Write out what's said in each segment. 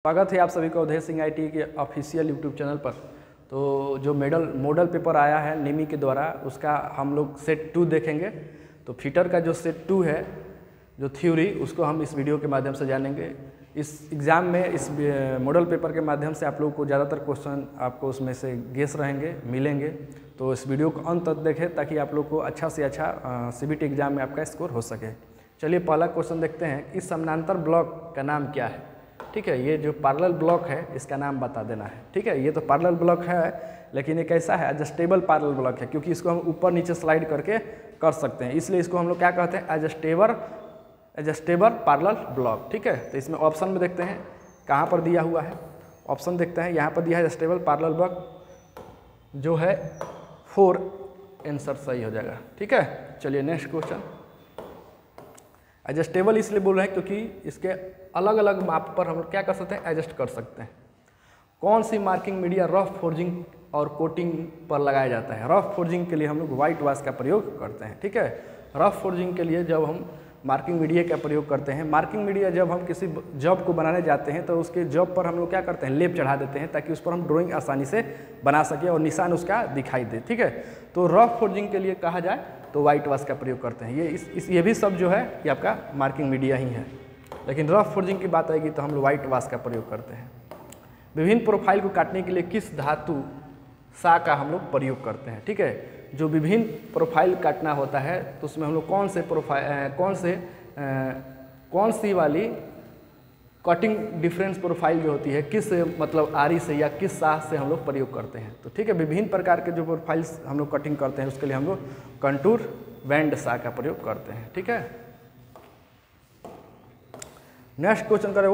स्वागत है आप सभी को अवधेश सिंह IT के ऑफिशियल यूट्यूब चैनल पर। तो जो मॉडल पेपर आया है निमी के द्वारा, उसका हम लोग सेट 2 देखेंगे। तो फिटर का जो सेट 2 है, जो थ्योरी, उसको हम इस वीडियो के माध्यम से जानेंगे। इस एग्ज़ाम में इस मॉडल पेपर के माध्यम से आप लोगों को ज़्यादातर क्वेश्चन आपको उसमें से गेस रहेंगे, मिलेंगे। तो इस वीडियो को अंत तक देखें ताकि आप लोग को अच्छा से अच्छा CBT एग्ज़ाम में आपका स्कोर हो सके। चलिए पहला क्वेश्चन देखते हैं। इस समानांतर ब्लॉक का नाम क्या है? ठीक है, ये जो पैरेलल ब्लॉक है इसका नाम बता देना है। ठीक है, ये तो पैरेलल ब्लॉक है, लेकिन ये कैसा है? एडजस्टेबल पैरेलल ब्लॉक है, क्योंकि इसको हम ऊपर नीचे स्लाइड करके कर सकते हैं, इसलिए इसको हम लोग क्या कहते हैं? Adjustable parallel block. ठीक है, तो इसमें ऑप्शन में देखते हैं कहाँ पर दिया हुआ है। ऑप्शन देखते हैं, यहाँ पर दिया है एडजस्टेबल पैरेलल ब्लॉक जो है 4, आंसर सही हो जाएगा। ठीक है, चलिए नेक्स्ट क्वेश्चन। एडजस्टेबल इसलिए बोल रहे हैं क्योंकि इसके अलग अलग माप पर हम लोग क्या कर सकते हैं? एडजस्ट कर सकते हैं। कौन सी मार्किंग मीडिया रफ फोर्जिंग और कोटिंग पर लगाया जाता है? रफ फोर्जिंग के लिए हम लोग व्हाइट वाश का प्रयोग करते हैं। ठीक है, रफ फोर्जिंग के लिए जब हम मार्किंग मीडिया का प्रयोग करते हैं, मार्किंग मीडिया जब हम किसी जॉब को बनाने जाते हैं तो उसके जॉब पर हम लोग क्या करते हैं? लेप चढ़ा देते हैं ताकि उस पर हम ड्राइंग आसानी से बना सके और निशान उसका दिखाई दे। ठीक है, तो रफ फोर्जिंग के लिए कहा जाए तो व्हाइट वाश का प्रयोग करते हैं। ये भी सब जो है ये आपका मार्किंग मीडिया ही है, लेकिन रफ फोर्जिंग की बात आएगी तो हम लोग व्हाइट वाश का प्रयोग करते हैं। विभिन्न प्रोफाइल को काटने के लिए किस धातु सा का हम लोग प्रयोग करते हैं? ठीक है, जो विभिन्न प्रोफाइल काटना होता है तो उसमें हम लोग कौन सी वाली कटिंग डिफरेंस प्रोफाइल जो होती है, किस मतलब आरी से या किस साह से हम लोग प्रयोग करते हैं? तो ठीक है, विभिन्न प्रकार के जो प्रोफाइल्स हम लोग कटिंग करते हैं उसके लिए हम लोग कंटूर बैंड साह का प्रयोग करते हैं। ठीक है, नेक्स्ट क्वेश्चन करें।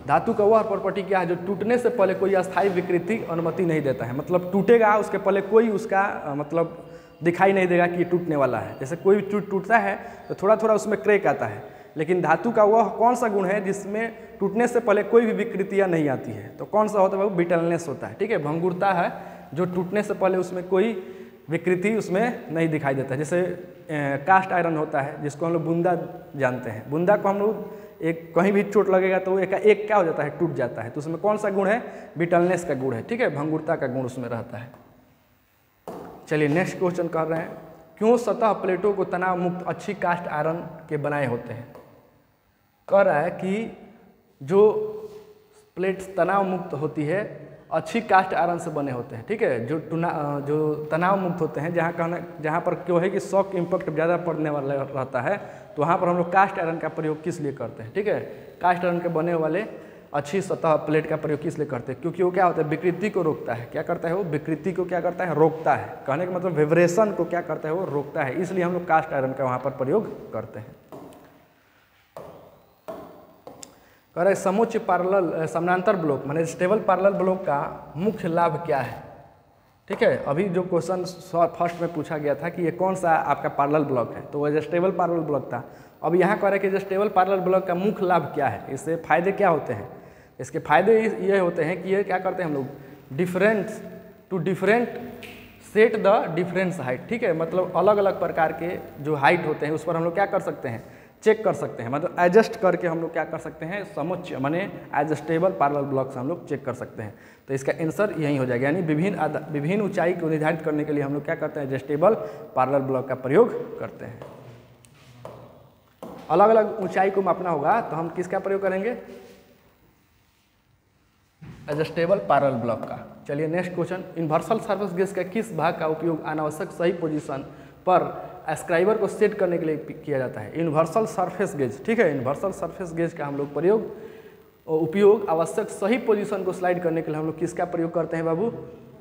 धातु का वह प्रॉपर्टी क्या है जो टूटने से पहले कोई अस्थायी विकृति अनुमति नहीं देता है? मतलब टूटेगा उसके पहले कोई उसका मतलब दिखाई नहीं देगा कि ये टूटने वाला है। जैसे कोई टूटता है तो थोड़ा थोड़ा उसमें क्रैक आता है, लेकिन धातु का वह कौन सा गुण है जिसमें टूटने से पहले कोई भी विकृतियाँ नहीं आती है? तो कौन सा होता है? वो ब्रिटलनेस होता है। ठीक है, भंगुरता है जो टूटने से पहले उसमें कोई विकृति उसमें नहीं दिखाई देता है। जैसे कास्ट आयरन होता है जिसको हम लोग बूंदा जानते हैं। बूंदा को हम लोग एक कहीं भी चोट लगेगा तो एक क्या हो जाता है? टूट जाता है। तो उसमें कौन सा गुण है? ब्रिटलनेस का गुण है। ठीक है, भंगुरता का गुण उसमें रहता है। चलिए नेक्स्ट क्वेश्चन कर रहे हैं। क्यों सतह प्लेटों को तनाव मुक्त अच्छी कास्ट आयरन के बनाए होते हैं? कह रहा है कि जो प्लेट तनाव मुक्त होती है अच्छी कास्ट आयरन से बने होते हैं। ठीक है, जो तनाव मुक्त होते हैं, जहाँ पर क्यों है कि शॉक इम्पैक्ट ज़्यादा पड़ने वाला रहता है, तो वहाँ पर हम लोग कास्ट आयरन का प्रयोग किस लिए करते हैं? ठीक है, कास्ट आयरन के बने वाले अच्छी सतह प्लेट का प्रयोग किस लिए करते हैं? क्योंकि वो क्या होता है? विकृति को रोकता है। क्या करता है वो? विकृति को क्या करता है? रोकता है। कहने का मतलब वाइब्रेशन को क्या करता है? वो रोकता है। इसलिए हम लोग कास्ट आयरन का वहाँ पर प्रयोग करते हैं। कह रहे समोच्च पैरेलल समानांतर ब्लॉक माने स्टेबल पैरेलल ब्लॉक का मुख्य लाभ क्या है? ठीक है, अभी जो क्वेश्चन फर्स्ट में पूछा गया था कि ये कौन सा आपका पैरेलल ब्लॉक है, तो वो एडजस्टेबल पैरेलल ब्लॉक था। अब यहाँ कह रहे हैं कि एडजस्टेबल पैरेलल ब्लॉक का मुख्य लाभ क्या है, इससे फायदे क्या होते हैं? इसके फायदे ये होते हैं कि ये क्या करते हैं हम लोग? Different set the difference height. ठीक है, मतलब अलग अलग प्रकार के जो हाइट होते हैं उस पर हम लोग क्या कर सकते हैं? चेक कर सकते हैं। मतलब एडजस्ट करके हम लोग क्या कर सकते हैं? समोच्च माने एडजस्टेबल पैरेलल ब्लॉक से हम लोग चेक कर सकते हैं। तो इसका आंसर यही हो जाएगा, यानी विभिन्न ऊंचाई को निर्धारित करने के लिए हम लोग क्या करते हैं? एडजस्टेबल पैरेलल ब्लॉक का प्रयोग करते हैं। अलग अलग ऊंचाई को मापना होगा तो हम किसका प्रयोग करेंगे? एडजस्टेबल पैरेलल ब्लॉक का। चलिए next question. Universal surface gauge का किस भाग का उपयोग अनावश्यक सही पोजीशन पर स्क्राइबर को सेट करने के लिए किया जाता है? Universal surface gauge. ठीक है, यूनिवर्सल सरफेस गेज का हम लोग उपयोग आवश्यक सही पोजीशन को स्लाइड करने के लिए हम लोग किसका प्रयोग करते हैं बाबू?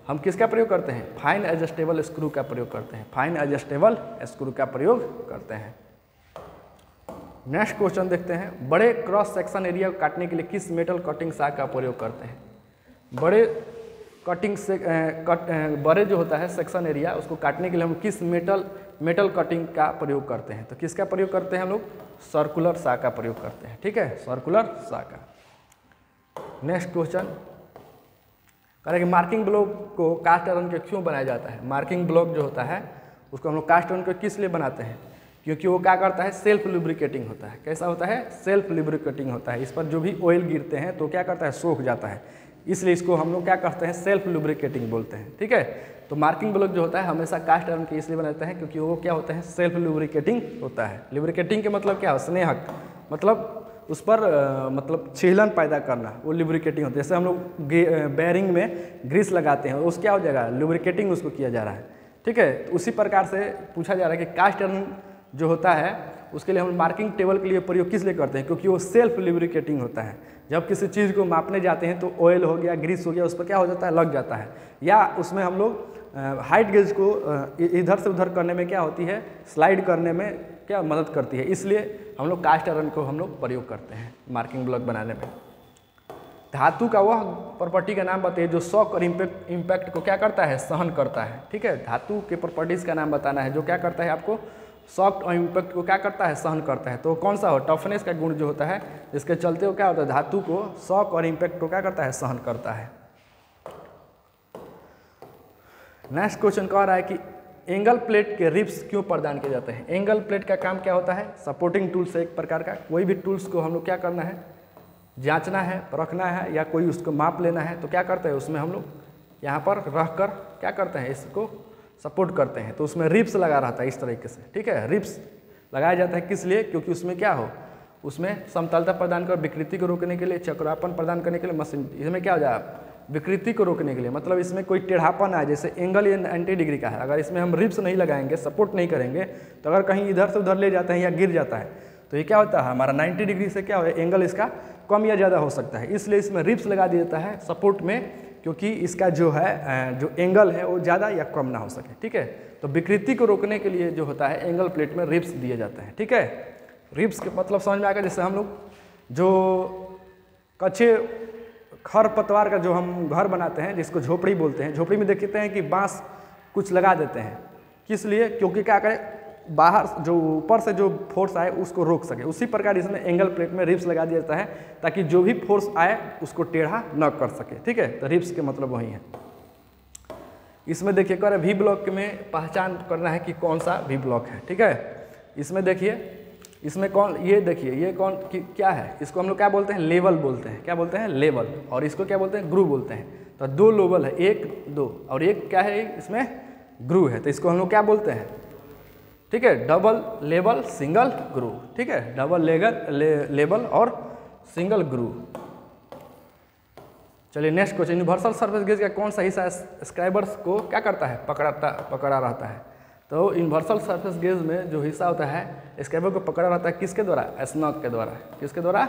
हम किसका प्रयोग करते हैं? फाइन एडजस्टेबल स्क्रू का प्रयोग करते हैं। फाइन एडजस्टेबल स्क्रू का प्रयोग करते हैं। नेक्स्ट क्वेश्चन देखते हैं। बड़े क्रॉस सेक्शन एरिया को काटने के लिए किस मेटल कटिंग साह का प्रयोग करते हैं? बड़े जो होता है सेक्शन एरिया, उसको काटने के लिए हम किस मेटल कटिंग का प्रयोग करते हैं? तो किसका प्रयोग करते हैं हम लोग? सर्कुलर साह का प्रयोग करते हैं। ठीक है, सर्कुलर साह का। नेक्स्ट क्वेश्चन कह रहे हैं कि मार्किंग ब्लॉक को कास्ट आयरन के क्यों बनाया जाता है? मार्किंग ब्लॉक जो होता है उसको हम लोग कास्ट आयरन के किस लिए बनाते हैं? क्योंकि वो क्या करता है, सेल्फ लुब्रिकेटिंग होता है। कैसा होता है, सेल्फ लुब्रिकेटिंग होता है। इस पर जो भी ऑयल गिरते हैं तो क्या करता है, सोख जाता है, इसलिए इसको हम लोग क्या करते हैं, सेल्फ लुब्रिकेटिंग बोलते हैं। ठीक है, तो मार्किंग ब्लॉक जो होता है हमेशा कास्ट आयरन के इसलिए बनाते हैं क्योंकि वो क्या होता है, सेल्फ लुब्रिकेटिंग होता है। लुब्रिकेटिंग के मतलब क्या हो, स्नेहक, मतलब उस पर मतलब छीलन पैदा करना, वो लुब्रिकेटिंग होता है। जैसे हम लोग बेयरिंग में ग्रीस लगाते हैं, उस क्या हो जाएगा, लुब्रिकेटिंग उसको किया जा रहा है। ठीक है, तो उसी प्रकार से पूछा जा रहा है कि कास्ट आयरन जो होता है उसके लिए हम मार्किंग टेबल के लिए प्रयोग किस लिए करते हैं, क्योंकि वो सेल्फ लुब्रिकेटिंग होता है। जब किसी चीज़ को मापने जाते हैं तो ऑयल हो गया, ग्रीस हो गया, उस पर क्या हो जाता है, लग जाता है, या उसमें हम लोग हाइट गेज को इधर से उधर करने में क्या होती है, स्लाइड करने में क्या मदद करती है, इसलिए हम लोग कास्ट आयरन को हम लोग प्रयोग करते हैं मार्किंग ब्लॉक बनाने में। धातु का वह प्रॉपर्टी का नाम बताइए जो शॉक और इम्पैक्ट को क्या करता है, सहन करता है। ठीक है, धातु के प्रॉपर्टीज़ का नाम बताना है जो क्या करता है, आपको शॉक और इम्पैक्ट को क्या करता है, सहन करता है। तो कौन सा हो, टफनेस का गुण जो होता है, इसके चलते वो क्या होता है, धातु को शॉक और इम्पैक्ट को क्या करता है, सहन करता है। नेक्स्ट क्वेश्चन कह रहा है कि एंगल प्लेट के रिब्स क्यों प्रदान किए जाते हैं। एंगल प्लेट का काम क्या होता है, सपोर्टिंग टूल्स है एक प्रकार का। कोई भी टूल्स को हम लोग क्या करना है, जांचना है, परखना है, या कोई उसको माप लेना है तो क्या करते हैं, उसमें हम लोग यहाँ पर रख कर क्या करते हैं, इसको सपोर्ट करते हैं। तो उसमें रिब्स लगा रहता है इस तरीके से। ठीक है, रिब्स लगाया जाता है किस लिए, क्योंकि उसमें क्या हो, उसमें समतलता प्रदान कर, विकृति को रोकने के लिए, चक्रापन प्रदान करने के लिए, मशीन इसमें क्या हो जाए, विकृति को रोकने के लिए, मतलब इसमें कोई टेढ़ापन आए, जैसे एंगल ये 90 डिग्री का है, अगर इसमें हम रिब्स नहीं लगाएंगे, सपोर्ट नहीं करेंगे, तो अगर कहीं इधर से उधर ले जाते हैं या गिर जाता है तो ये क्या होता है, हमारा 90 डिग्री से क्या हो, एंगल इसका कम या ज़्यादा हो सकता है। इसलिए इसमें रिब्स लगा दिया जाता है सपोर्ट में, क्योंकि इसका जो है जो एंगल है वो ज़्यादा या कम ना हो सके। ठीक है, तो विकृति को रोकने के लिए जो होता है एंगल प्लेट में रिब्स दिए जाते हैं। ठीक है, रिब्स के मतलब समझ में आएगा, जैसे हम लोग जो कच्चे खर पतवार का जो हम घर बनाते हैं जिसको झोपड़ी बोलते हैं, झोपड़ी में देखते हैं कि बांस कुछ लगा देते हैं, किस लिए, क्योंकि क्या करें, बाहर जो ऊपर से जो फोर्स आए उसको रोक सके। उसी प्रकार इसमें एंगल प्लेट में रिब्स लगा दिया जाता है ताकि जो भी फोर्स आए उसको टेढ़ा न कर सके। ठीक है, तो रिब्स के मतलब वही है। इसमें देखिए कह रहे वी ब्लॉक में पहचान करना है कि कौन सा वी ब्लॉक है। ठीक है, इसमें देखिए, इसमें कौन, ये देखिए ये कौन क्या है, इसको हम लोग क्या बोलते हैं, लेवल बोलते हैं। क्या बोलते हैं, लेवल। और इसको क्या बोलते हैं, ग्रू बोलते हैं। तो दो लेवल है, एक दो, और एक क्या है, इसमें ग्रू है, तो इसको हम लोग क्या बोलते हैं, ठीक है, डबल लेवल सिंगल ग्रू। ठीक है, डबल लेवल और सिंगल ग्रू। चलिए next question, universal surface gauge का कौन सा हिस्सा स्क्राइबर्स को क्या करता है, पकड़ा रहता है। तो यूनिवर्सल सरफेस गेज में जो हिस्सा होता है स्क्राइबर को पकड़ा रहता है किसके द्वारा, स्नॉक के द्वारा। किसके द्वारा,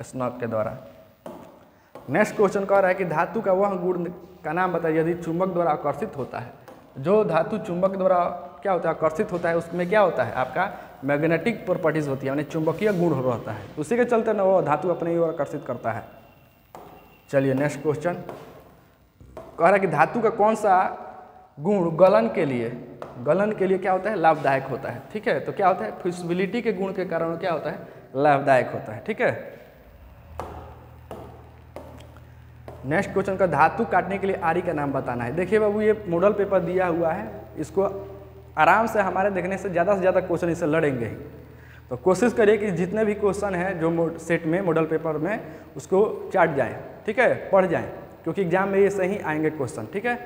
स्नॉक के द्वारा। नेक्स्ट क्वेश्चन कह रहा है कि धातु का वह गुण का नाम बताइए यदि चुंबक द्वारा आकर्षित होता है। जो धातु चुंबक द्वारा क्या होता है, आकर्षित होता है, उसमें क्या होता है, आपका मैग्नेटिक प्रॉपर्टीज होती है, यानी चुंबकीय गुण रहता है, उसी के चलते ना वो धातु अपने ही ओर आकर्षित करता है। चलिए नेक्स्ट क्वेश्चन कह रहा है कि धातु का कौन सा गुण गलन के लिए क्या होता है, लाभदायक होता है। ठीक है, तो क्या होता है, फ्यूसिबिलिटी के गुण के कारण क्या होता है, लाभदायक होता है। ठीक है, नेक्स्ट क्वेश्चन का धातु काटने के लिए आरी का नाम बताना है। देखिए बाबू, ये मॉडल पेपर दिया हुआ है, इसको आराम से हमारे देखने से ज़्यादा क्वेश्चन इससे लड़ेंगे ही। तो कोशिश करिए कि जितने भी क्वेश्चन हैं जो सेट में मॉडल पेपर में उसको चाट जाएं। ठीक है, पढ़ जाएं, क्योंकि एग्जाम में ये सही आएंगे क्वेश्चन। ठीक है,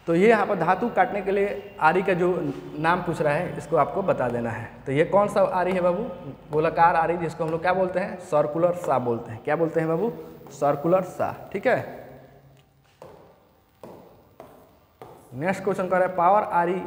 तो ये यहाँ पर धातु काटने के लिए आरी का जो नाम पूछ रहा है इसको आपको बता देना है। तो ये कौन सा आरी है बाबू, गोलाकार आरी, जिसको हम लोग क्या बोलते हैं, सर्कुलर सा बोलते हैं। क्या बोलते हैं बाबू, सर्कुलर सा। ठीक है, नेक्स्ट क्वेश्चन कर रहा है पावर आरी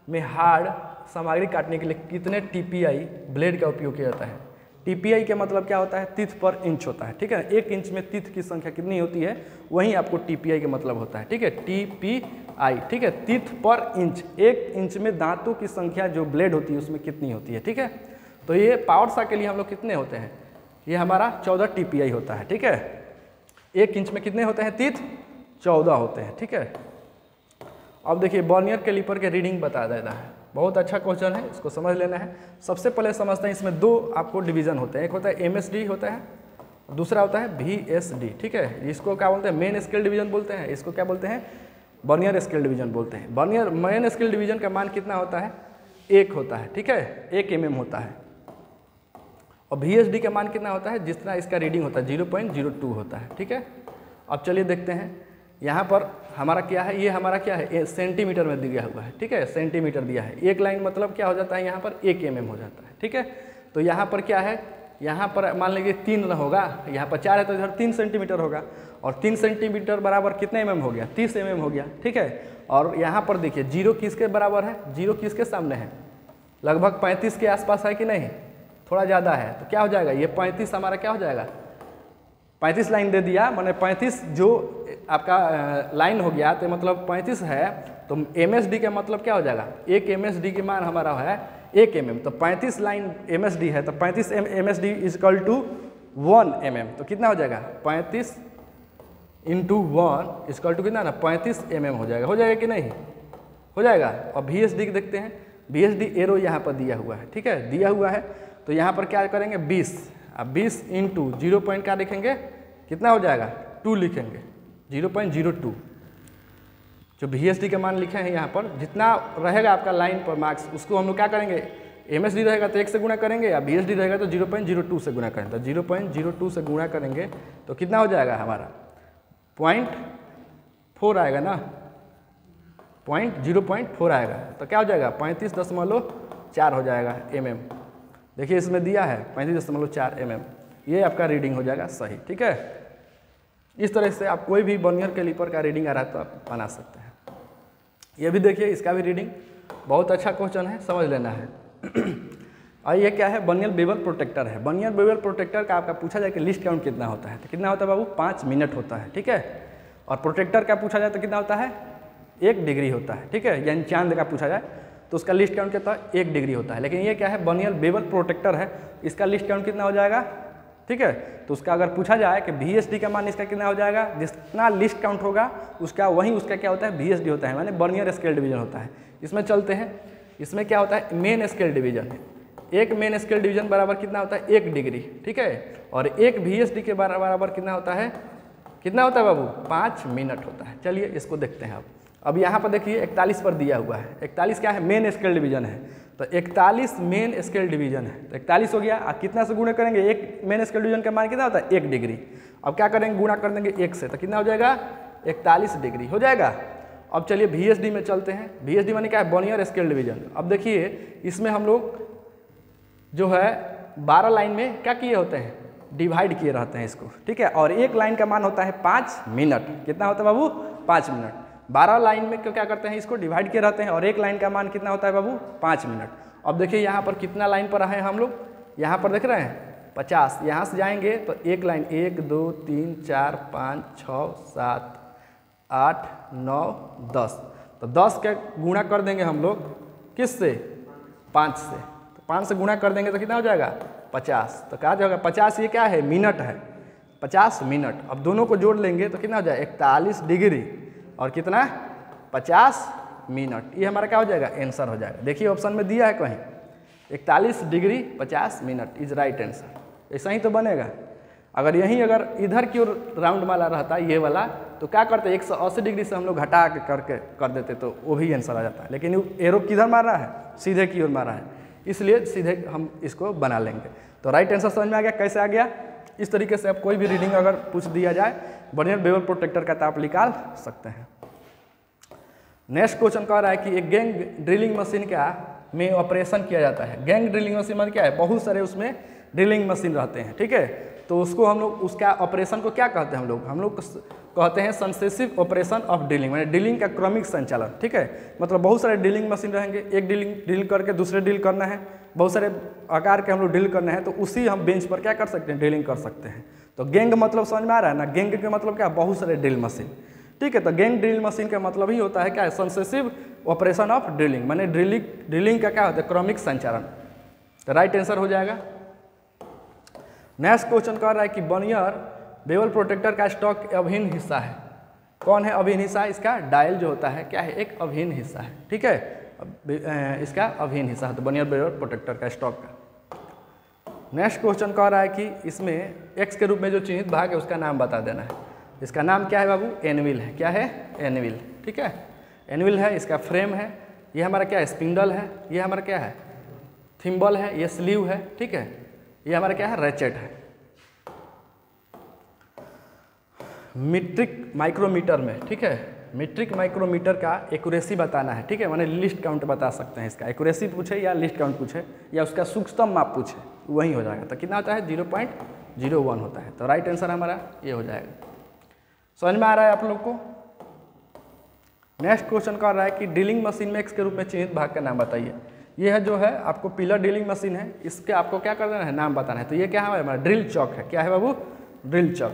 में हार्ड सामग्री काटने के लिए कितने टीपीआई ब्लेड का उपयोग किया जाता है। टीपीआई का मतलब क्या होता है, तीथ पर इंच होता है। ठीक है, एक इंच में तीथ की संख्या कितनी होती है, वही आपको टीपीआई का मतलब होता है। ठीक है, टीपीआई। ठीक है, तीथ पर इंच, एक इंच में दांतों की संख्या जो ब्लेड होती है उसमें कितनी होती है। ठीक है, तो ये पावर सा के लिए हम लोग कितने होते हैं, ये हमारा 14 टीपीआई होता है। ठीक है, एक इंच में कितने होते हैं तीथ, 14 होते हैं। ठीक है, अब देखिए वर्नियर कैलिपर के रीडिंग बता देना है, बहुत अच्छा क्वेश्चन है, इसको समझ लेना है। सबसे पहले समझते हैं, इसमें दो आपको डिवीजन होते हैं, एक होता है एमएसडी होता है, दूसरा होता है वीएसडी। ठीक है, इसको क्या बोलते हैं, मेन स्केल डिवीजन बोलते हैं, इसको क्या बोलते हैं, वर्नियर स्केल डिवीजन बोलते हैं। वर्नियर मेन स्केल डिवीजन का मान कितना होता है, 1 होता है, ठीक है, 1 mm होता है। और VSD का मान कितना होता है, जितना इसका रीडिंग होता है 0.02 होता है, ठीक है। अब चलिए देखते हैं यहाँ पर हमारा क्या है, ये हमारा क्या है, सेंटीमीटर में दिया हुआ है, ठीक है, सेंटीमीटर दिया है। एक लाइन मतलब क्या हो जाता है, यहाँ पर 1 mm हो जाता है, ठीक है। तो यहाँ पर क्या है, यहाँ पर मान लीजिए 3 न होगा, यहाँ पर 4 है तो इधर 3 सेंटीमीटर होगा, और 3 सेंटीमीटर बराबर कितने mm हो गया, 30 mm हो गया, ठीक है। और यहाँ पर देखिए 0 किसके बराबर है, 0 किसके सामने है, लगभग 35 के आसपास है कि नहीं, थोड़ा ज़्यादा है, तो क्या हो जाएगा, ये 35 हमारा क्या हो जाएगा, 35 लाइन दे दिया, मैंने 35 जो आपका लाइन हो गया, तो मतलब 35 है, तो MSD का मतलब क्या हो जाएगा, 1 MSD के मान हमारा है 1 mm, तो 35 लाइन MSD है, तो 35 MSD इजकल टू 1 mm, तो कितना हो जाएगा, 35 इंटू 1 इजकल टू कितना ना, 35 mm हो जाएगा कि नहीं, हो जाएगा। और VSD देखते हैं, VSD एरो यहाँ पर दिया हुआ है, ठीक है, दिया हुआ है, तो यहाँ पर क्या करेंगे 20, अब 20 इंटू 0 पॉइंट क्या लिखेंगे, कितना हो जाएगा 2 लिखेंगे, 0.02, जो VSD के मान लिखे हैं यहाँ पर, जितना रहेगा आपका लाइन पर मार्क्स, उसको हम लोग क्या करेंगे, MSD रहेगा तो 1 से गुणा करेंगे, या VSD रहेगा तो 0.02 से गुणा करेंगे, तो 0.02 से गुणा करेंगे तो कितना हो जाएगा हमारा 0.4 आएगा ना, 0.4 आएगा, तो क्या हो जाएगा 35.4 हो जाएगा mm। देखिए इसमें दिया है 35.4 mm, ये आपका रीडिंग हो जाएगा सही, ठीक है। इस तरह से आप कोई भी वर्नियर कैलिपर का रीडिंग आ रहा है तो आप बना सकते हैं। ये भी देखिए, इसका भी रीडिंग बहुत अच्छा क्वेश्चन है, समझ लेना है। और ये क्या है, वर्नियर बेवल प्रोटेक्टर है। वर्नियर बेवल प्रोटेक्टर का आपका पूछा जाए कि लिस्ट काउंट कितना होता है, तो कितना होता है बाबू, 5 मिनट होता है, ठीक है। और प्रोटेक्टर का पूछा जाए तो कितना होता है, 1 डिग्री होता है, ठीक है, यानी चांद का पूछा जाए तो उसका लिस्ट काउंट कितना, 1 डिग्री होता है। लेकिन ये क्या है, वर्नियर बेवल प्रोटेक्टर है, इसका लिस्ट काउंट कितना हो जाएगा, ठीक है। तो उसका अगर पूछा जाए कि VSD का मान इसका कितना हो जाएगा, जितना लिस्ट काउंट होगा उसका वही उसका क्या होता है, VSD होता है, माने वर्नियर स्केल डिवीजन होता है। इसमें चलते हैं, इसमें क्या होता है, मेन स्केल डिवीजन है। एक मेन स्केल डिवीजन बराबर कितना होता है, 1 डिग्री, ठीक है। और एक VSD के बराबर कितना होता है, बाबू, 5 मिनट होता है। चलिए इसको देखते हैं अब यहाँ पर देखिए 41 पर दिया हुआ है, 41 क्या है, मेन स्केल डिवीजन है, तो 41 मेन स्केल डिवीजन है, तो 41 हो गया। आप कितना से गुणा करेंगे, एक मेन स्केल डिवीजन का मान कितना होता है, 1 डिग्री। अब क्या करेंगे, गुणा कर देंगे 1 से, तो कितना हो जाएगा, 41 डिग्री हो जाएगा। अब चलिए VSD में चलते हैं। VSD माने क्या है, वर्नियर स्केल डिवीजन। अब देखिए इसमें हम लोग जो है 12 लाइन में क्या किए होते हैं, डिवाइड किए रहते हैं इसको, ठीक है। और एक लाइन का मान होता है 5 मिनट, कितना होता है बाबू, 5 मिनट। 12 लाइन में क्या करते हैं, इसको डिवाइड किए रहते हैं, और एक लाइन का मान कितना होता है बाबू, 5 मिनट। अब देखिए यहाँ पर कितना लाइन पर आए हम लोग, यहाँ पर देख रहे हैं 50, यहाँ से जाएंगे तो एक लाइन 1 2 3 4 5 6 7 8 9 10, तो 10 का गुणा कर देंगे हम लोग किससे, 5 से, तो 5 से गुणा कर देंगे तो कितना हो जाएगा 50, तो कहा जाएगा 50, ये क्या है, मिनट है, 50 मिनट। अब दोनों को जोड़ लेंगे तो कितना हो जाएगा, 41 डिग्री और कितना 50 मिनट, ये हमारा क्या हो जाएगा, आंसर हो जाएगा। देखिए ऑप्शन में दिया है कहीं 41 degree 50 minute is right answer, ऐसा ही तो बनेगा। अगर यहीं अगर इधर की ओर राउंड वाला रहता ये वाला, तो क्या करते 180 डिग्री से हम लोग घटा के करके कर देते, तो वो भी आंसर आ जाता है। लेकिन एरो किधर मार रहा है, सीधे की ओर मार रहा है, इसलिए सीधे हम इसको बना लेंगे। तो राइट आंसर समझ में आ गया, कैसे आ गया। इस तरीके से आप कोई भी रीडिंग अगर पूछ दिया जाए वर्नियर बेवल प्रोटेक्टर का, तो आप निकाल सकते हैं। नेक्स्ट क्वेश्चन कह रहा है कि एक गैंग ड्रिलिंग मशीन का में ऑपरेशन किया जाता है। गैंग ड्रिलिंग मशीन मतलब क्या है, बहुत सारे उसमें ड्रिलिंग मशीन रहते हैं, ठीक है। तो उसको हम लोग, उसका ऑपरेशन को क्या कहते हैं, हम लोग कहते हैं सक्सेसिव ऑपरेशन ऑफ ड्रिलिंग, माने ड्रिलिंग का क्रमिक संचालन, ठीक है। मतलब बहुत सारे ड्रिलिंग मशीन रहेंगे, एक ड्रिल करके दूसरे ड्रिल करना है, बहुत सारे आकार के हम लोग ड्रिल करना है, तो उसी हम बेंच पर क्या कर सकते हैं, ड्रिलिंग कर सकते हैं। तो गैंग मतलब समझ में आ रहा है ना, गैंग का मतलब क्या, बहुत सारे ड्रिल मशीन, ठीक है। तो गैंग ड्रिल मशीन का मतलब ही होता है क्या है, सक्सेसिव ऑपरेशन ऑफ ड्रिलिंग, माने ड्रिलिंग का क्या होता है, क्रमिक संचालन। तो राइट आंसर हो जाएगा। नेक्स्ट क्वेश्चन कह रहा है कि वर्नियर बेवल प्रोटेक्टर का स्टॉक अभिन्न हिस्सा है। कौन है अभिन्न हिस्सा, इसका डायल जो होता है क्या है, एक अभिन्न हिस्सा है, ठीक है, इसका अभिन्न हिस्सा है, तो वर्नियर बेवल प्रोटेक्टर का स्टॉक का। नेक्स्ट क्वेश्चन कह रहा है कि इसमें एक्स के रूप में जो चिन्हित भाग है उसका नाम बता देना है। इसका नाम क्या है बाबू, एनविल है, क्या है, एनविल, ठीक है, एनविल है, इसका फ्रेम है, ये हमारा क्या है, स्पिंडल है, ये हमारा क्या है, थिम्बल है, ये स्लीव है, ठीक है, ये हमारा क्या है, रेचेट है। मीट्रिक माइक्रोमीटर में, ठीक है, मीट्रिक माइक्रोमीटर का एक्यूरेसी बताना है, ठीक है, माने लिस्ट काउंट बता सकते हैं, इसका एक्यूरेसी पूछे या लिस्ट काउंट पूछे या उसका सूक्ष्मतम माप पूछे, वही हो जाएगा। तो कितना होता है, 0.01 होता है। तो राइट आंसर हमारा ये हो जाएगा। समझ में आ रहा है आप लोग को। नेक्स्ट क्वेश्चन कर रहा है कि ड्रिलिंग मशीन में एक्स के रूप में चिन्हित भाग का नाम बताइए। ये है जो है आपको पिलर ड्रिलिंग मशीन है, इसके आपको क्या करना है, नाम बताना है। तो ये क्या है हमारा, ड्रिल चॉक है। क्या है बाबू, ड्रिल चॉक।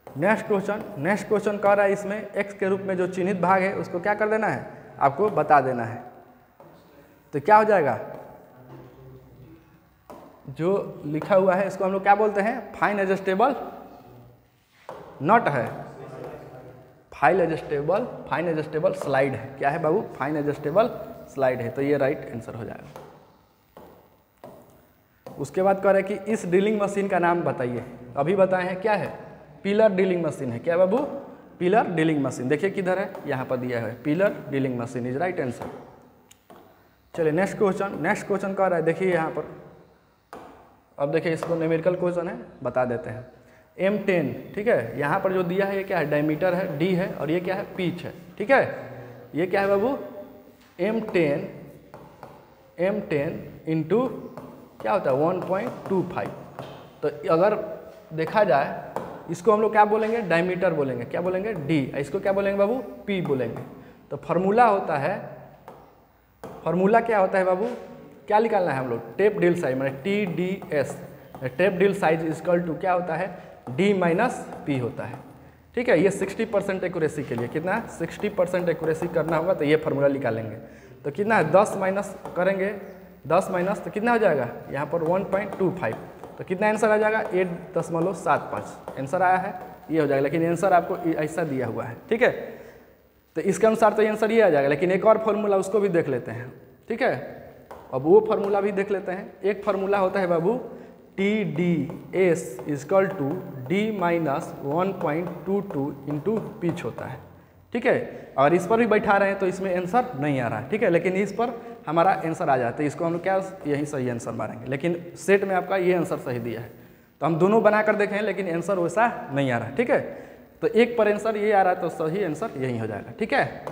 नेक्स्ट क्वेश्चन कह रहा है इसमें एक्स के रूप में जो चिन्हित भाग है उसको क्या कर देना है, आपको बता देना है। तो क्या हो जाएगा, जो लिखा हुआ है इसको हम लोग क्या बोलते हैं, फाइन एडजस्टेबल नट है, फाइन एडजस्टेबल स्लाइड है। क्या है बाबू, फाइन एडजस्टेबल स्लाइड है। तो ये राइट आंसर हो जाएगा। उसके बाद कह रहे हैं कि इस ड्रिलिंग मशीन का नाम बताइए। अभी बताए हैं क्या है, पिलर ड्रिलिंग मशीन है। क्या बाबू, पिलर ड्रिलिंग मशीन। देखिए किधर है, यहाँ पर दिया है, pillar drilling machine is right answer. चलिए नेक्स्ट क्वेश्चन कह रहा है, देखिए यहाँ पर। अब देखिए इसको न्यूमेरिकल क्वेश्चन है, बता देते हैं। M10, ठीक है, यहाँ पर जो दिया है ये क्या है, डायमीटर है, D है, और ये क्या है, पिच है, ठीक है। ये क्या है बाबू, M10 इंटू क्या होता है 1.25। तो अगर देखा जाए इसको हम लोग क्या बोलेंगे, डायमीटर बोलेंगे। क्या बोलेंगे, D। इसको क्या बोलेंगे बाबू, P बोलेंगे। तो फार्मूला होता है, फार्मूला क्या होता है बाबू, क्या निकालना है हम लोग, टेप ड्रिल साइज, मतलब TDS। Tap drill size equal to क्या होता है, D माइनस P होता है, ठीक है। ये 60% एक्यूरेसी के लिए कितना है, 60% एक्यूरेसी करना होगा तो ये फार्मूला निकालेंगे। तो कितना है, 10 माइनस करेंगे, 10 माइनस तो कितना हो जाएगा, यहाँ पर 1.25। तो कितना आंसर आ जाएगा, 8.75 आंसर आया है, ये हो जाएगा। लेकिन आंसर आपको ऐसा दिया हुआ है, ठीक है। तो इसके अनुसार तो आंसर ये आ जाएगा। लेकिन एक और फार्मूला उसको भी देख लेते हैं, ठीक है। अब वो फार्मूला भी देख लेते हैं। एक फार्मूला होता है बाबू TDS equal to D minus 1.22 into pitch होता है, ठीक है। और इस पर भी बैठा रहे हैं तो इसमें आंसर नहीं आ रहा है, ठीक है। लेकिन इस पर हमारा आंसर आ जाता है, इसको हम लोग क्या यही सही आंसर मारेंगे। लेकिन सेट में आपका ये आंसर सही दिया है, तो हम दोनों बना कर देखें, लेकिन आंसर वैसा नहीं आ रहा है, ठीक है। तो एक पर आंसर ये आ रहा है तो सही आंसर यही हो जाएगा, ठीक है।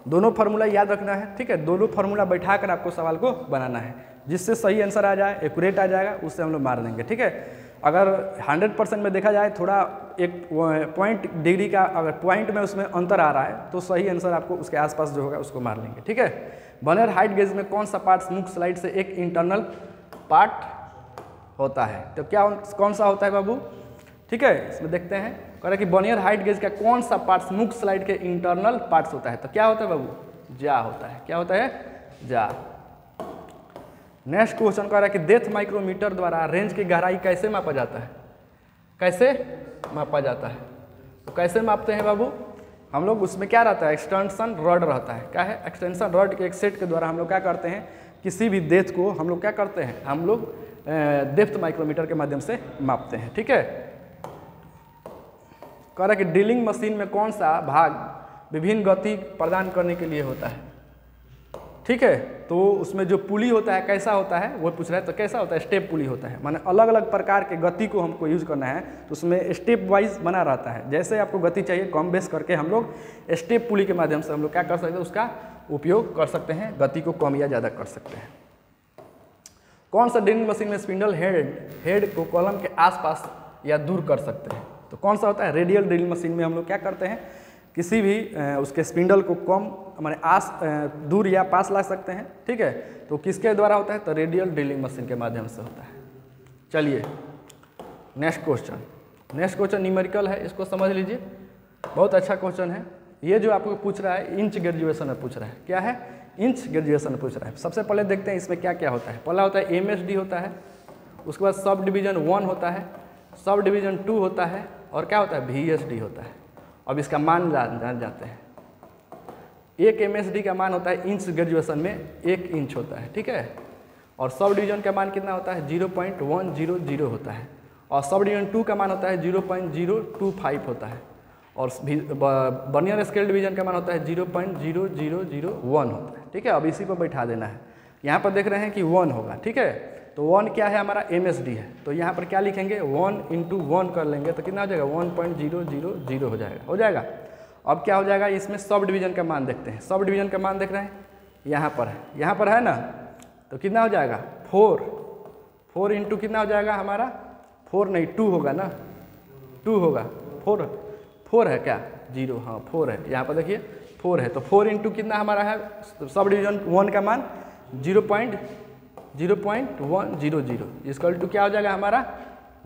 दोनों फार्मूला याद रखना है, ठीक है। दोनों फार्मूला बैठा कर आपको सवाल को बनाना है, जिससे सही आंसर आ जाए, एक्यूरेट आ जाएगा, उससे हम लोग मार देंगे, ठीक है। अगर 100% में देखा जाए, थोड़ा एक पॉइंट डिग्री का अगर पॉइंट में उसमें अंतर आ रहा है तो सही आंसर आपको उसके आसपास जो होगा उसको मार लेंगे, ठीक है। बर्नर हाइट गेज में कौन सा पार्ट मुख्य स्लाइड से एक इंटरनल पार्ट होता है। तो क्या कौन सा होता है बाबू, ठीक है। इसमें देखते हैं, कह रहे कि बर्नियर हाइट गेज का कौन सा पार्ट्स मुख्य स्लाइड के इंटरनल पार्ट्स होता है। तो क्या होता है बाबू, जा होता है। क्या होता है, जा। नेक्स्ट क्वेश्चन कह रहा है कि डेप्थ माइक्रोमीटर द्वारा रेंज की गहराई कैसे मापा जाता है, कैसे मापा जाता है। तो कैसे मापते हैं बाबू, हम लोग उसमें क्या रहता है, एक्सटेंशन रॉड रहता है। क्या है, एक्सटेंशन रॉड के एक सेट के द्वारा हम लोग क्या करते हैं, किसी भी डेप्थ को हम लोग क्या करते हैं, हम लोग डेप्थ माइक्रोमीटर के माध्यम से मापते हैं, ठीक है। कह रहा है कि ड्रिलिंग मशीन में कौन सा भाग विभिन्न गति प्रदान करने के लिए होता है, ठीक है। तो उसमें जो पुली होता है कैसा होता है वो पूछ रहा है। तो कैसा होता है, स्टेप पुली होता है, माने अलग अलग प्रकार के गति को हमको यूज करना है तो उसमें स्टेप वाइज बना रहता है। जैसे आपको गति चाहिए कम बेस करके हम लोग स्टेप पुली के माध्यम से हम लोग क्या कर सकते हैं, उसका उपयोग कर सकते हैं, गति को कम या ज़्यादा कर सकते हैं। कौन सा ड्रिलिंग मशीन में स्पिंडल हेड को कॉलम के आसपास या दूर कर सकते हैं। तो कौन सा होता है, रेडियल ड्रिलिंग मशीन में हम लोग क्या करते हैं, किसी भी उसके स्पिंडल को कम माने दूर या पास ला सकते हैं, ठीक है। तो किसके द्वारा होता है, तो रेडियल ड्रिलिंग मशीन के माध्यम से होता है। चलिए नेक्स्ट क्वेश्चन न्यूमेरिकल है, इसको समझ लीजिए, बहुत अच्छा क्वेश्चन है। ये जो आपको पूछ रहा है इंच ग्रेजुएशन में पूछ रहा है। क्या है, इंच ग्रेजुएशन में पूछ रहा है। सबसे पहले देखते हैं इसमें क्या क्या होता है। पहला होता है MSD होता है, उसके बाद सब डिवीजन 1 होता है, सब डिवीजन 2 होता है, और क्या होता है, VSD होता है। अब इसका मान जान जाते हैं। एक MSD का मान होता है इंच ग्रेजुएशन में 1 इंच होता है, ठीक है। और सब डिवीजन का मान कितना होता है, 0.100 होता है। और सब डिवीजन 2 का मान होता है 0.025 होता है। और वर्नियर स्केल डिवीजन का मान होता है 0.0001 होता है। ठीक है, अब इसी पर बैठा देना है। यहाँ पर देख रहे हैं कि 1 होगा। ठीक है, तो 1 क्या है हमारा MSD है, तो यहाँ पर क्या लिखेंगे 1 × 1 कर लेंगे तो कितना हो जाएगा 1.000 हो जाएगा। हो जाएगा। अब क्या हो जाएगा, इसमें सब डिवीजन का मान देखते हैं। सब डिवीजन का मान देख रहे हैं, यहाँ पर है ना, तो कितना हो जाएगा 4 इंटू कितना हो जाएगा हमारा 4 नहीं 2 होगा ना, 2 होगा। 4 है क्या 0, हाँ 4 है। यहाँ पर देखिए 4 है, तो 4 इंटू कितना हमारा है सब डिवीजन 1 का मान 0.0100 इसकल टू क्या हो जाएगा हमारा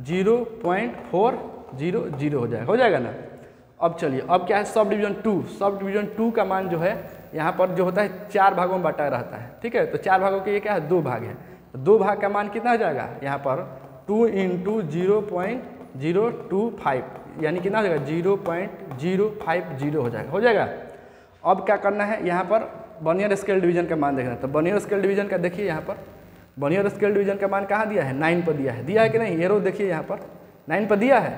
0.400 हो जाएगा। हो जाएगा ना। अब चलिए, अब क्या है सब डिवीजन 2। सब डिवीजन 2 का मान जो है यहाँ पर जो होता है 4 भागों में बांटा रहता है। ठीक है, तो 4 भागों के ये क्या है 2 भाग है, तो 2 भाग का मान कितना हो जाएगा यहाँ पर 2 × 0.025 यानी कितना हो जाएगा 0.050 हो जाएगा। हो जाएगा। अब क्या करना है, यहाँ पर वर्नियर स्केल डिवीजन का मान देखना है। तो वर्नियर स्केल डिवीजन का देखिए, यहाँ पर वर्नियर स्केल डिवीजन का मान कहाँ दिया है 9 पर दिया है कि नहीं, एरो देखिए यहाँ पर 9 पर दिया है।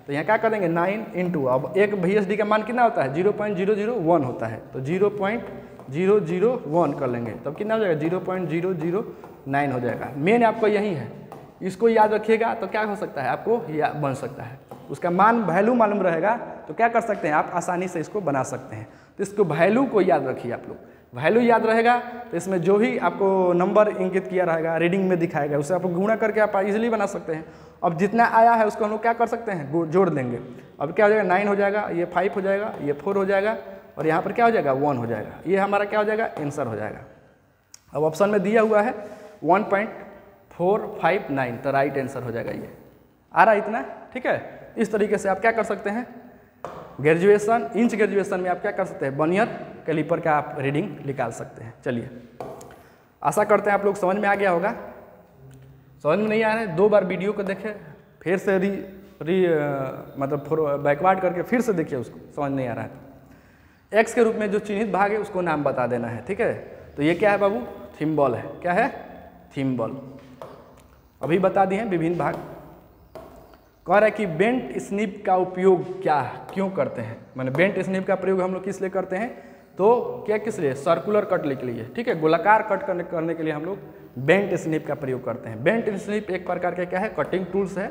तो यहाँ क्या करेंगे 9 इंटू, अब एक VSD का मान कितना होता है 0.001 होता है, तो 0.001 कर लेंगे तब कितना हो जाएगा 0.009 हो जाएगा। मेन आपको यही है, इसको याद रखिएगा तो क्या हो सकता है आपको बन सकता है। उसका मान वैल्यू मालूम रहेगा तो क्या कर सकते हैं आप आसानी से इसको बना सकते हैं। तो इसको वैल्यू को याद रखिए आप लोग, वैल्यू याद रहेगा तो इसमें जो भी आपको नंबर इंगित किया रहेगा रीडिंग में दिखाएगा उसे आप गुणा करके आप इजीली बना सकते हैं। अब जितना आया है उसको हम लोग क्या कर सकते हैं जोड़ देंगे। अब क्या हो जाएगा 9 हो जाएगा, ये 5 हो जाएगा, ये 4 हो जाएगा और यहाँ पर क्या हो जाएगा 1 हो जाएगा। ये हमारा क्या हो जाएगा आंसर हो जाएगा। अब ऑप्शन में दिया हुआ है 1.459 तो राइट आंसर हो जाएगा। ये आ रहा है इतना। ठीक है, इस तरीके से आप क्या कर सकते हैं ग्रेजुएशन इंच ग्रेजुएशन में आप क्या कर सकते हैं वर्नियर कैलिपर का आप रीडिंग निकाल सकते हैं। चलिए, आशा करते हैं आप लोग समझ में आ गया होगा। समझ में नहीं आ रहा है 2 बार वीडियो को देखें, फिर से मतलब बैकवर्ड करके फिर से देखिए, उसको समझ नहीं आ रहा है तो एक्स के रूप में जो चिन्हित भाग है उसको नाम बता देना है। ठीक है, तो ये क्या है बाबू थिम्बल है। क्या है थिम्बल, अभी बता दिए विभिन्न भाग। कह रहा है कि बेंट स्निप का उपयोग क्या क्यों करते हैं, मैंने बेंट स्निप का प्रयोग हम लोग किस लिए करते हैं तो क्या किस लिए सर्कुलर कट के लिए। ठीक है, गोलाकार कट करने के लिए हम लोग बेंट स्निप का प्रयोग करते हैं। बेंट स्निप एक प्रकार का क्या है कटिंग टूल्स है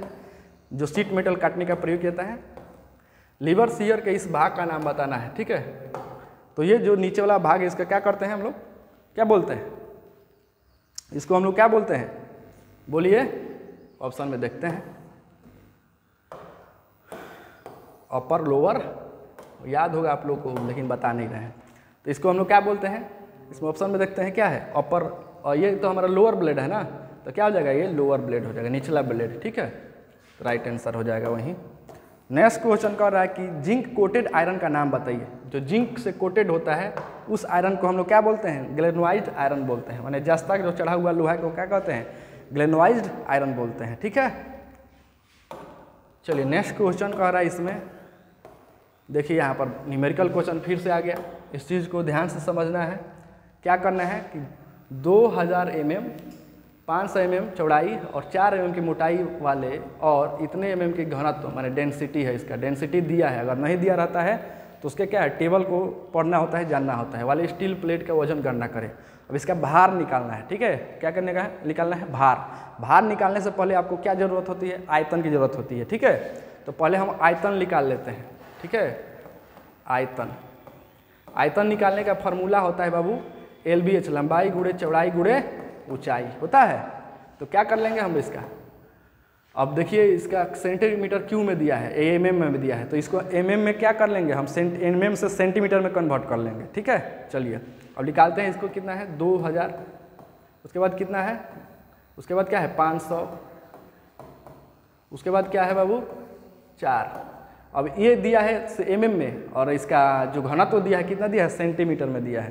जो शीट मेटल काटने का प्रयोग किया है। लीवर सीयर के इस भाग का नाम बताना है। ठीक है, तो ये जो नीचे वाला भाग है इसका क्या करते हैं हम लोग क्या बोलते हैं, इसको हम लोग क्या बोलते हैं बोलिए, ऑप्शन में देखते हैं। अपर लोअर याद होगा आप लोग को लेकिन बता नहीं रहे हैं, तो इसको हम लोग क्या बोलते हैं, इसमें ऑप्शन में देखते हैं क्या है अपर, और ये तो हमारा लोअर ब्लेड है ना, तो क्या हो जाएगा ये लोअर ब्लेड हो जाएगा, निचला ब्लेड। ठीक है, राइट आंसर हो जाएगा वहीं। नेक्स्ट क्वेश्चन कर रहा है कि जिंक कोटेड आयरन का नाम बताइए। जो जिंक से कोटेड होता है उस आयरन को हम लोग क्या बोलते हैं ग्लेनोइज्ड आयरन बोलते हैं, माने जस्ता जो चढ़ा हुआ लोहा को क्या कहते हैं ग्लेनोइज्ड आयरन बोलते हैं। ठीक है, चलिए नेक्स्ट क्वेश्चन कह रहा है इसमें देखिए यहाँ पर न्यूमेरिकल क्वेश्चन फिर से आ गया, इस चीज़ को ध्यान से समझना है। क्या करना है कि 2000 mm 500 mm चौड़ाई और 4 mm की मोटाई वाले और इतने mm की घनत्व माने डेंसिटी है, इसका डेंसिटी दिया है, अगर नहीं दिया रहता है तो उसके क्या है टेबल को पढ़ना होता है जानना होता है, वाले स्टील प्लेट का वजन गणना करें। अब इसका भार निकालना है। ठीक है, क्या करने का है निकालना है भार। भार निकालने से पहले आपको क्या जरूरत होती है आयतन की जरूरत होती है। ठीक है, तो पहले हम आयतन निकाल लेते हैं। ठीक है, आयतन निकालने का फॉर्मूला होता है बाबू LBH लंबाई गुणे चौड़ाई गुणे ऊंचाई होता है। तो क्या कर लेंगे हम इसका, अब देखिए इसका सेंटीमीटर क्यू में दिया है mm में दिया है, तो इसको mm में क्या कर लेंगे हम mm से सेंटीमीटर में कन्वर्ट कर लेंगे। ठीक है, चलिए अब निकालते हैं इसको कितना है 2000, उसके बाद कितना है, उसके बाद क्या है 500, उसके बाद क्या है बाबू 4। अब ये दिया है mm में और इसका जो घनत्व दिया है कितना दिया है सेंटीमीटर में दिया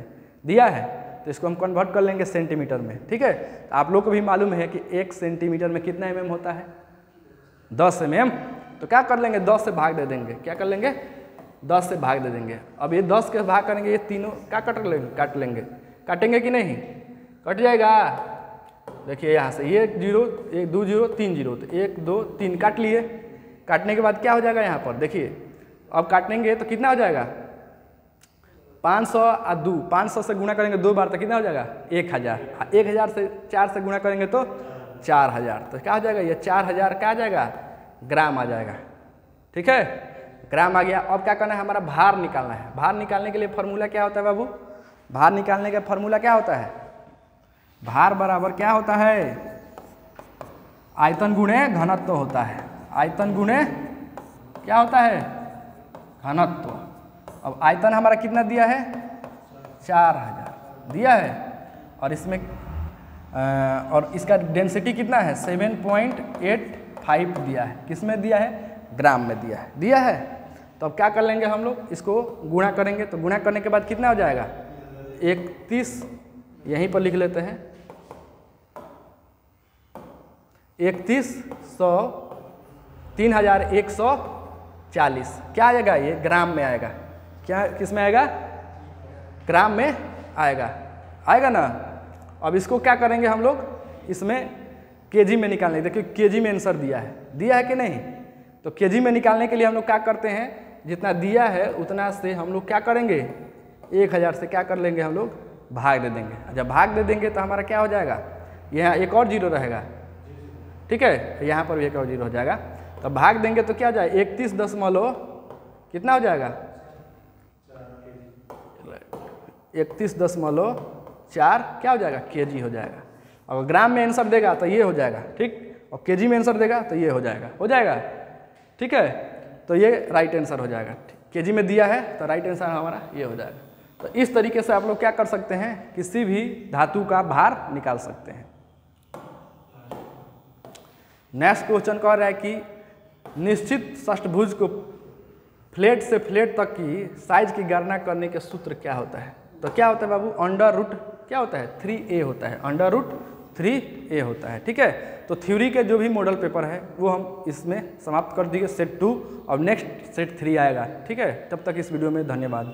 है, तो इसको हम कन्वर्ट कर लेंगे सेंटीमीटर में। ठीक है, तो आप लोग को भी मालूम है कि 1 सेंटीमीटर में कितना mm होता है 10 mm, तो क्या कर लेंगे 10 से भाग दे देंगे। क्या कर लेंगे 10 से भाग दे देंगे। अब ये 10 के भाग करेंगे, ये तीनों क्या काट लेंगे काटेंगे कि नहीं, कट जाएगा। देखिए यहाँ से ये 0 1 2 0 3 0, तो 1 2 3 काट लिए। काटने के बाद क्या हो जाएगा यहाँ पर देखिए अब काटेंगे तो कितना हो जाएगा 500 और 2, 500 से गुणा करेंगे 2 बार तो कितना हो जाएगा 1000। 1000 से 4 से गुणा करेंगे तो 4000। तो क्या हो जाएगा ये 4000 क्या आ जाएगा ग्राम आ जाएगा। ठीक है, ग्राम आ गया। अब क्या करना है, हमारा भार निकालना है। भार निकालने के लिए फॉर्मूला क्या होता है बाबू, भार निकालने का फॉर्मूला क्या होता है, भार बराबर क्या होता है आयतन गुणे घनत्व होता है। आयतन गुणे क्या होता है घनत्व। अब आयतन हमारा कितना दिया है 4000 दिया है, और इसमें और इसका डेंसिटी कितना है 7.85 दिया है। किस में दिया है ग्राम में दिया है। तो अब क्या कर लेंगे हम लोग, इसको गुणा करेंगे। तो गुणा करने के बाद कितना हो जाएगा 31, यहीं पर लिख लेते हैं 3100 3140। क्या आएगा ये ग्राम में आएगा, क्या किस में आएगा ग्राम में आएगा ना। अब इसको क्या करेंगे हम लोग, इसमें केजी में निकालने, देखिए केजी में आंसर दिया है कि नहीं। तो केजी में निकालने के लिए हम लोग क्या करते हैं, जितना दिया है उतना से हम लोग क्या करेंगे 1000 से क्या कर लेंगे हम लोग भाग दे देंगे। जब भाग दे देंगे तो हमारा क्या हो जाएगा, यहाँ एक और जीरो रहेगा। ठीक है, यहाँ पर भी एक और जीरो हो जाएगा। तो भाग देंगे तो क्या हो जाएगा 31 दशमलव कितना हो जाएगा 31.4 क्या हो जाएगा केजी हो जाएगा। अगर ग्राम में आंसर देगा तो ये हो जाएगा, ठीक, और केजी में आंसर देगा तो ये हो जाएगा। ठीक है, तो ये राइट आंसर हो जाएगा। केजी में दिया है तो राइट आंसर हमारा ये हो जाएगा। तो इस तरीके से आप लोग क्या कर सकते हैं, किसी भी धातु का भार निकाल सकते हैं। नेक्स्ट क्वेश्चन कह रहा है कि निश्चित षष्ठभुज को फ्लैट से फ्लैट तक की साइज की गणना करने के सूत्र क्या होता है। तो क्या होता है बाबू, अंडर रूट क्या होता है 3a होता है, अंडर रूट 3a होता है। ठीक है, तो थ्योरी के जो भी मॉडल पेपर है वो हम इसमें समाप्त कर दिए सेट 2, और नेक्स्ट सेट 3 आएगा। ठीक है, तब तक इस वीडियो में धन्यवाद।